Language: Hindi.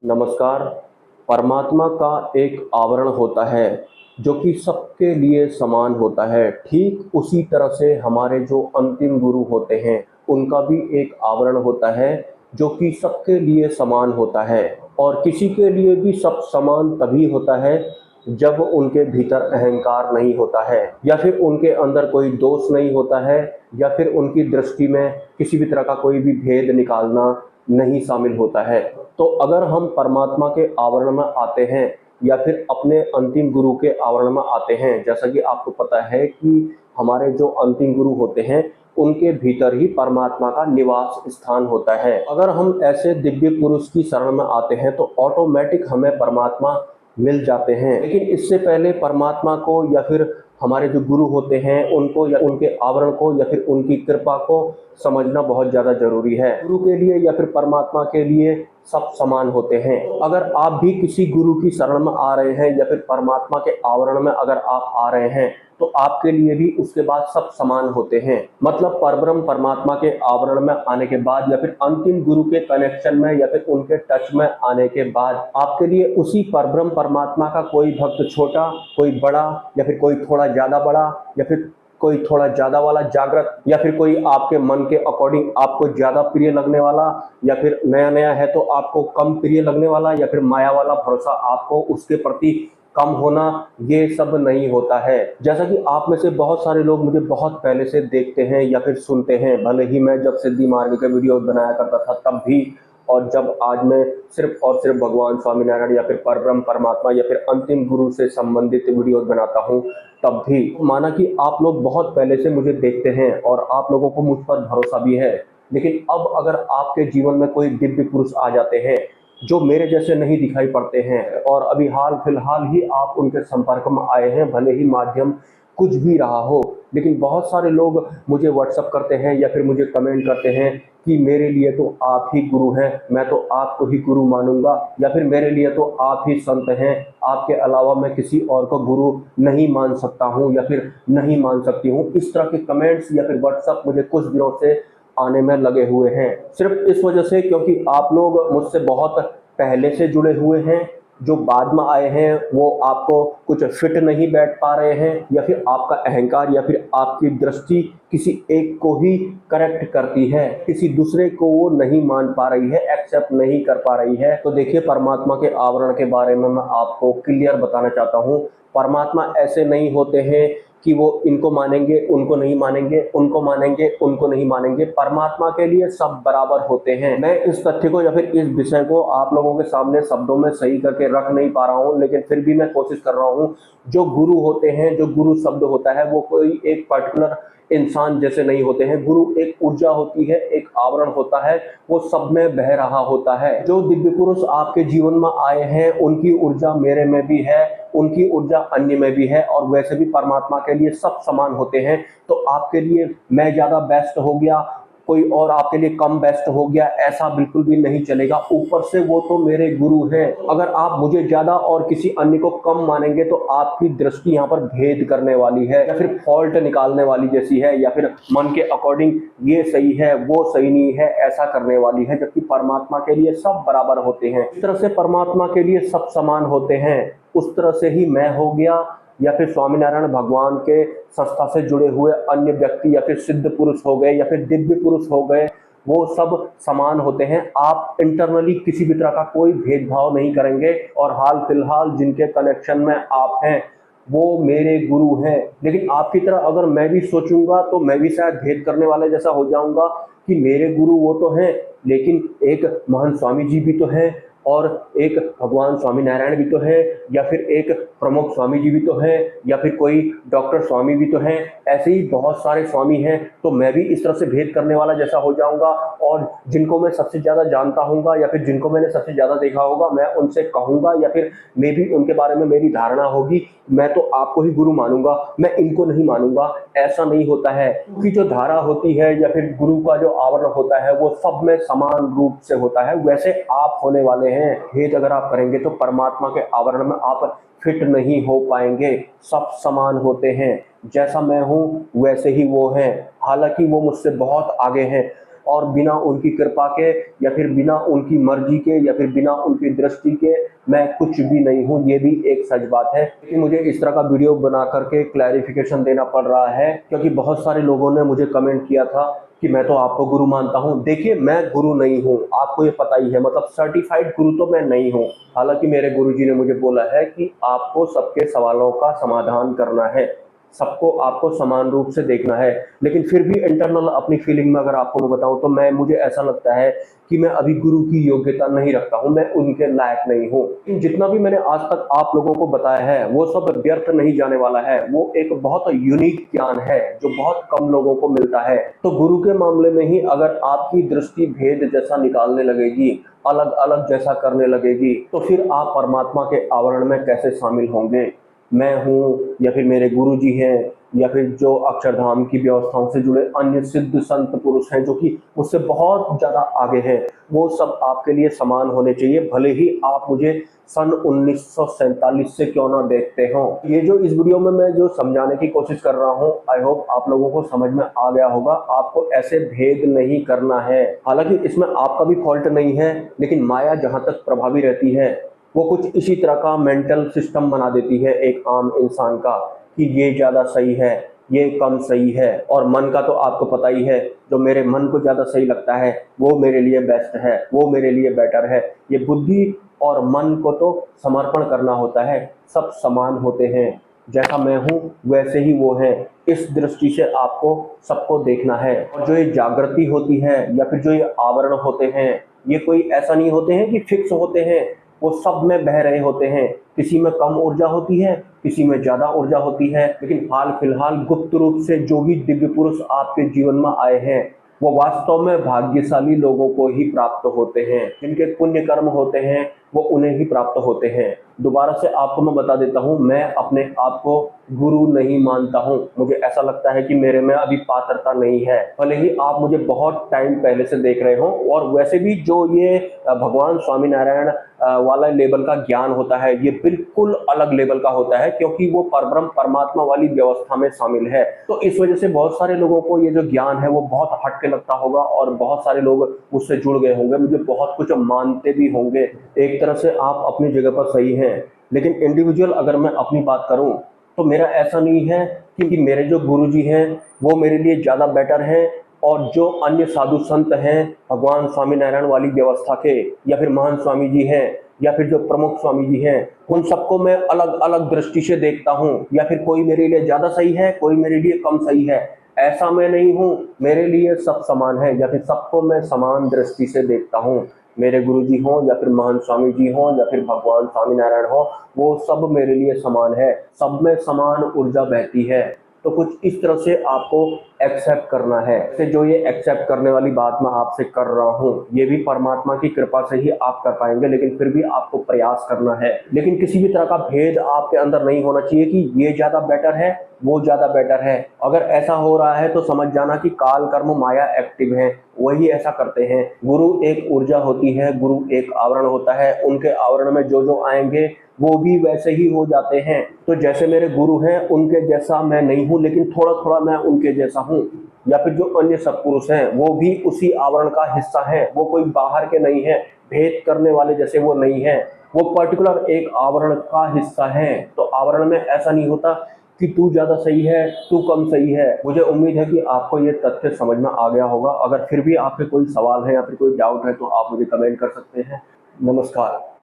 नमस्कार। परमात्मा का एक आवरण होता है जो कि सबके लिए समान होता है। ठीक उसी तरह से हमारे जो अंतिम गुरु होते हैं उनका भी एक आवरण होता है जो कि सबके लिए समान होता है। और किसी के लिए भी सब समान तभी होता है जब उनके भीतर अहंकार नहीं होता है या फिर उनके अंदर कोई दोष नहीं होता है या फिर उनकी दृष्टि में किसी भी तरह का कोई भी भेद निकालना नहीं शामिल होता है। तो अगर हम परमात्मा के आवरण में आते हैं या फिर अपने अंतिम गुरु के आवरण में आते हैं, जैसा कि आपको पता है कि हमारे जो अंतिम गुरु होते हैं उनके भीतर ही परमात्मा का निवास स्थान होता है। अगर हम ऐसे दिव्य पुरुष की शरण में आते हैं तो ऑटोमेटिक हमें परमात्मा मिल जाते हैं। लेकिन इससे पहले परमात्मा को या फिर हमारे जो गुरु होते हैं उनको या उनके आवरण को या फिर उनकी कृपा को समझना बहुत ज़्यादा जरूरी है। गुरु के लिए या फिर परमात्मा के लिए सब समान होते हैं। अगर आप भी किसी गुरु की शरण में आ रहे हैं या फिर परमात्मा के आवरण में अगर आप आ रहे हैं तो आपके लिए भी उसके बाद सब समान होते हैं। मतलब परब्रह्म परमात्मा के आवरण में आने के बाद या फिर अंतिम गुरु के कनेक्शन में या फिर उनके टच में आने के बाद आपके लिए उसी परब्रह्म परमात्मा का कोई भक्त छोटा, कोई बड़ा, या फिर कोई थोड़ा ज्यादा बड़ा, या फिर कोई थोड़ा ज्यादा वाला जागृत, या फिर कोई आपके मन के अकॉर्डिंग आपको ज्यादा प्रिय लगने वाला, या फिर नया नया है तो आपको कम प्रिय लगने वाला, या फिर माया वाला भरोसा आपको उसके प्रति कम होना, ये सब नहीं होता है। जैसा कि आप में से बहुत सारे लोग मुझे बहुत पहले से देखते हैं या फिर सुनते हैं, भले ही मैं जब सिद्धि मार्ग के वीडियो बनाया करता था तब भी, और जब आज मैं सिर्फ और सिर्फ भगवान स्वामीनारायण या फिर परब्रह्म परमात्मा या फिर अंतिम गुरु से संबंधित वीडियो बनाता हूँ तब भी, माना कि आप लोग बहुत पहले से मुझे देखते हैं और आप लोगों को मुझ पर भरोसा भी है। लेकिन अब अगर आपके जीवन में कोई दिव्य पुरुष आ जाते हैं जो मेरे जैसे नहीं दिखाई पड़ते हैं और अभी हाल फिलहाल ही आप उनके संपर्क में आए हैं, भले ही माध्यम कुछ भी रहा हो, लेकिन बहुत सारे लोग मुझे व्हाट्सअप करते हैं या फिर मुझे कमेंट करते हैं कि मेरे लिए तो आप ही गुरु हैं, मैं तो आपको ही गुरु मानूंगा, या फिर मेरे लिए तो आप ही संत हैं, आपके अलावा मैं किसी और को गुरु नहीं मान सकता हूं या फिर नहीं मान सकती हूं। इस तरह के कमेंट्स या फिर व्हाट्सअप मुझे कुछ दिनों से आने में लगे हुए हैं, सिर्फ इस वजह से क्योंकि आप लोग मुझसे बहुत पहले से जुड़े हुए हैं। जो बाद में आए हैं वो आपको कुछ फिट नहीं बैठ पा रहे हैं, या फिर आपका अहंकार या फिर आपकी दृष्टि किसी एक को ही करेक्ट करती है, किसी दूसरे को वो नहीं मान पा रही है, एक्सेप्ट नहीं कर पा रही है। तो देखिए, परमात्मा के आवरण के बारे में मैं आपको क्लियर बताना चाहता हूँ। परमात्मा ऐसे नहीं होते हैं कि वो इनको मानेंगे उनको नहीं मानेंगे, उनको मानेंगे उनको नहीं मानेंगे। परमात्मा के लिए सब बराबर होते हैं। मैं इस तथ्य को या फिर इस विषय को आप लोगों के सामने शब्दों में सही करके रख नहीं पा रहा हूं, लेकिन फिर भी मैं कोशिश कर रहा हूं। जो गुरु होते हैं, जो गुरु शब्द होता है, वो कोई एक पर्टिकुलर इंसान जैसे नहीं होते हैं। गुरु एक ऊर्जा होती है, एक आवरण होता है, वो सब में बह रहा होता है। जो दिव्य पुरुष आपके जीवन में आए हैं उनकी ऊर्जा मेरे में भी है, उनकी ऊर्जा अन्य में भी है, और वैसे भी परमात्मा के लिए सब समान होते हैं। तो आपके लिए मैं ज्यादा बेस्ट हो गया, कोई और आपके लिए कम बेस्ट हो गया, ऐसा बिल्कुल भी नहीं चलेगा। ऊपर से वो तो मेरे गुरु हैं। अगर आप मुझे ज्यादा और किसी अन्य को कम मानेंगे तो आपकी दृष्टि यहाँ पर भेद करने वाली है, या फिर फॉल्ट निकालने वाली जैसी है, या फिर मन के अकॉर्डिंग ये सही है वो सही नहीं है ऐसा करने वाली है। जबकि परमात्मा के लिए सब बराबर होते हैं। इस तरह से परमात्मा के लिए सब समान होते हैं, उस तरह से ही मैं हो गया या फिर स्वामीनारायण भगवान के संस्था से जुड़े हुए अन्य व्यक्ति या फिर सिद्ध पुरुष हो गए या फिर दिव्य पुरुष हो गए, वो सब समान होते हैं। आप इंटरनली किसी भी तरह का कोई भेदभाव नहीं करेंगे। और हाल फिलहाल जिनके कनेक्शन में आप हैं वो मेरे गुरु हैं। लेकिन आपकी तरह अगर मैं भी सोचूंगा तो मैं भी शायद भेद करने वाले जैसा हो जाऊंगा कि मेरे गुरु वो तो हैं, लेकिन एक महान स्वामी जी भी तो हैं, और एक भगवान स्वामीनारायण भी तो है, या फिर एक प्रमुख स्वामी जी भी तो है, या फिर कोई डॉक्टर स्वामी भी तो है। ऐसे ही बहुत सारे स्वामी हैं। तो मैं भी इस तरह से भेद करने वाला जैसा हो जाऊंगा, और जिनको मैं सबसे ज्यादा जानता हूँगा या फिर जिनको मैंने सबसे ज्यादा देखा होगा मैं उनसे कहूंगा, या फिर मैं भी उनके बारे में मेरी धारणा होगी मैं तो आपको ही गुरु मानूंगा, मैं इनको नहीं मानूंगा। ऐसा नहीं होता है, क्योंकि जो धारा होती है या फिर गुरु का जो आवरण होता है वो सब में समान रूप से होता है। वैसे आप होने वाले हैं। भेद अगर आप करेंगे तो परमात्मा के आवरण में आप फिट नहीं हो पाएंगे। सब समान होते हैं, जैसा मैं हूं वैसे ही वो हैं, हालांकि वो मुझसे बहुत आगे हैं। और बिना उनकी कृपा के या फिर बिना उनकी मर्जी के या फिर बिना उनकी दृष्टि के मैं कुछ भी नहीं हूँ, ये भी एक सच बात है। कि मुझे इस तरह का वीडियो बना करके क्लैरिफिकेशन देना पड़ रहा है क्योंकि बहुत सारे लोगों ने मुझे कमेंट किया था कि मैं तो आपको गुरु मानता हूं। देखिए, मैं गुरु नहीं हूं, आपको ये पता ही है, मतलब सर्टिफाइड गुरु तो मैं नहीं हूं। हालांकि मेरे गुरुजी ने मुझे बोला है कि आपको सबके सवालों का समाधान करना है, सबको आपको समान रूप से देखना है। लेकिन फिर भी इंटरनल अपनी फीलिंग में अगर आपको मैं बताऊं तो मुझे ऐसा लगता है कि मैं अभी गुरु की योग्यता नहीं रखता हूं, मैं उनके लायक नहीं हूं। जितना भी मैंने आज तक आप लोगों को बताया है वो सब व्यर्थ नहीं जाने वाला है। वो एक बहुत यूनिक ज्ञान है जो बहुत कम लोगों को मिलता है। तो गुरु के मामले में ही अगर आपकी दृष्टि भेद जैसा निकालने लगेगी, अलग अलग जैसा करने लगेगी, तो फिर आप परमात्मा के आवरण में कैसे शामिल होंगे? मैं हूँ या फिर मेरे गुरु जी हैं या फिर जो अक्षरधाम की व्यवस्थाओं से जुड़े अन्य सिद्ध संत पुरुष हैं जो कि मुझसे बहुत ज्यादा आगे हैं, वो सब आपके लिए समान होने चाहिए, भले ही आप मुझे सन 1947 से क्यों ना देखते हो। ये जो इस वीडियो में मैं जो समझाने की कोशिश कर रहा हूँ, आई होप आप लोगों को समझ में आ गया होगा। आपको ऐसे भेद नहीं करना है। हालांकि इसमें आपका भी फॉल्ट नहीं है, लेकिन माया जहां तक प्रभावी रहती है वो कुछ इसी तरह का मेंटल सिस्टम बना देती है एक आम इंसान का कि ये ज्यादा सही है, ये कम सही है। और मन का तो आपको पता ही है, जो मेरे मन को ज्यादा सही लगता है वो मेरे लिए बेस्ट है, वो मेरे लिए बेटर है। ये बुद्धि और मन को तो समर्पण करना होता है। सब समान होते हैं, जैसा मैं हूँ वैसे ही वो हैं। इस दृष्टि से आपको सबको देखना है। और जो ये जागृति होती है या फिर जो ये आवरण होते हैं, ये कोई ऐसा नहीं होते हैं कि फिक्स होते हैं, वो सब में बह रहे होते हैं। किसी में कम ऊर्जा होती है, किसी में ज्यादा ऊर्जा होती है। लेकिन हाल फिलहाल गुप्त रूप से जो भी दिव्य पुरुष आपके जीवन में आए हैं वो वास्तव में भाग्यशाली लोगों को ही प्राप्त होते हैं। जिनके पुण्य कर्म होते हैं वो उन्हें ही प्राप्त होते हैं। दोबारा से आपको मैं बता देता हूं, मैं अपने आप को गुरु नहीं मानता हूं। मुझे ऐसा लगता है कि मेरे में अभी पात्रता नहीं है। भले ही आप मुझे बहुत टाइम पहले से देख रहे हो, और वैसे भी जो ये भगवान स्वामीनारायण वाला लेवल का ज्ञान होता है ये बिल्कुल अलग लेवल का होता है, क्योंकि वो परब्रह्म परमात्मा वाली व्यवस्था में शामिल है। तो इस वजह से बहुत सारे लोगों को ये जो ज्ञान है वो बहुत हटके लगता होगा और बहुत सारे लोग मुझसे जुड़ गए होंगे, मुझे बहुत कुछ मानते भी होंगे। एक तरह से आप अपनी जगह पर सही हैं, लेकिन इंडिविजुअल अगर मैं अपनी बात करूं तो मेरा ऐसा नहीं है कि मेरे जो गुरुजी हैं वो मेरे लिए ज्यादा बेटर हैं और जो अन्य साधु संत हैं भगवान स्वामीनारायण वाली व्यवस्था के, या फिर महान स्वामी जी हैं, या फिर जो प्रमुख स्वामी जी हैं, उन सबको मैं अलग अलग दृष्टि से देखता हूं। या फिर कोई मेरे लिए ज्यादा सही है, कोई मेरे लिए कम सही है, ऐसा मैं नहीं हूं। मेरे लिए सब समान है, या फिर सबको मैं समान दृष्टि से देखता हूं। मेरे गुरुजी हों या फिर महान स्वामी जी हों या फिर भगवान स्वामीनारायण हो, वो सब मेरे लिए समान है। सब में समान ऊर्जा बहती है। तो कुछ इस तरह से आपको एक्सेप्ट करना है। से जो ये एक्सेप्ट करने वाली बात मैं आपसे कर रहा हूँ ये भी परमात्मा की कृपा से ही आप कर पाएंगे, लेकिन फिर भी आपको प्रयास करना है। लेकिन किसी भी तरह का भेद आपके अंदर नहीं होना चाहिए कि ये ज्यादा बेटर है, वो ज्यादा बेटर है। अगर ऐसा हो रहा है तो समझ जाना कि काल कर्म माया एक्टिव है, वही ऐसा करते हैं। गुरु एक ऊर्जा होती है, गुरु एक आवरण होता है, उनके आवरण में जो जो आएंगे वो भी वैसे ही हो जाते हैं। तो जैसे मेरे गुरु हैं उनके जैसा मैं नहीं हूं, लेकिन थोड़ा थोड़ा मैं उनके जैसा हूं। या फिर जो अन्य सत्पुरुष हैं वो भी उसी आवरण का हिस्सा है, वो कोई बाहर के नहीं है, भेद करने वाले जैसे वो नहीं है, वो पर्टिकुलर एक आवरण का हिस्सा है। तो आवरण में ऐसा नहीं होता कि तू ज्यादा सही है, तू कम सही है। मुझे उम्मीद है कि आपको ये तथ्य समझ में आ गया होगा। अगर फिर भी आपके कोई सवाल है या फिर कोई डाउट है तो आप मुझे कमेंट कर सकते हैं। नमस्कार।